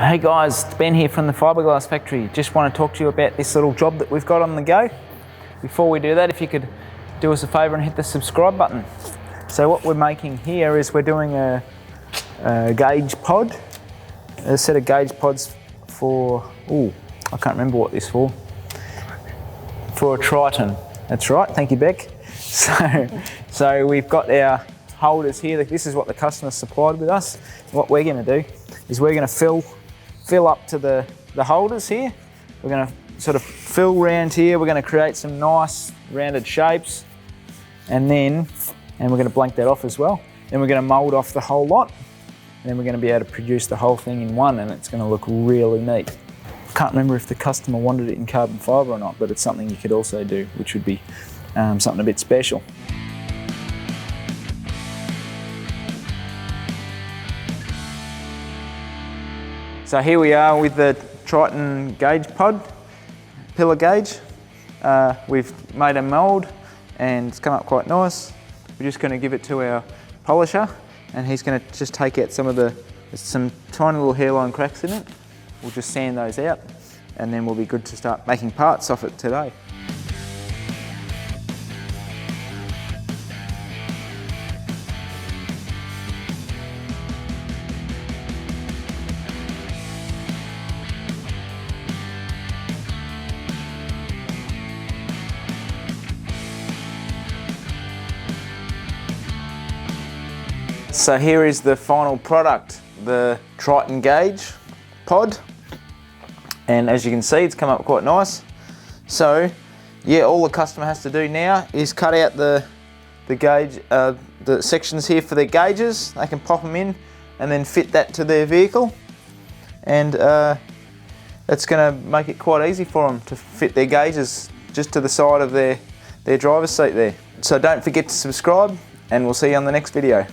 Hey guys, it's Ben here from the Fiberglass Factory. Just want to talk to you about this little job that we've got on the go. Before we do that, if you could do us a favour and hit the subscribe button. So what we're making here is we're doing a gauge pod, a set of gauge pods for, I can't remember what this for a Triton. That's right, thank you Beck. So we've got our holders here. This is what the customer supplied with us. What we're going to do is we're going to fill up to the holders here. We're going to sort of fill round here. We're going to create some nice rounded shapes, and we're going to blank that off as well. Then we're going to mould off the whole lot, and then we're going to be able to produce the whole thing in one, and it's going to look really neat. I can't remember if the customer wanted it in carbon fibre or not, but it's something you could also do, which would be something a bit special. So here we are with the Triton gauge pod, pillar gauge. We've made a mould and it's come up quite nice. We're just going to give it to our polisher, and he's going to just take out there's some tiny little hairline cracks in it. We'll just sand those out, and then we'll be good to start making parts off it today. So here is the final product, the Triton gauge pod. And as you can see, it's come up quite nice. So yeah, all the customer has to do now is cut out the gauge, the sections here for their gauges. They can pop them in and then fit that to their vehicle. And it's gonna make it quite easy for them to fit their gauges just to the side of their driver's seat there. So don't forget to subscribe, and we'll see you on the next video.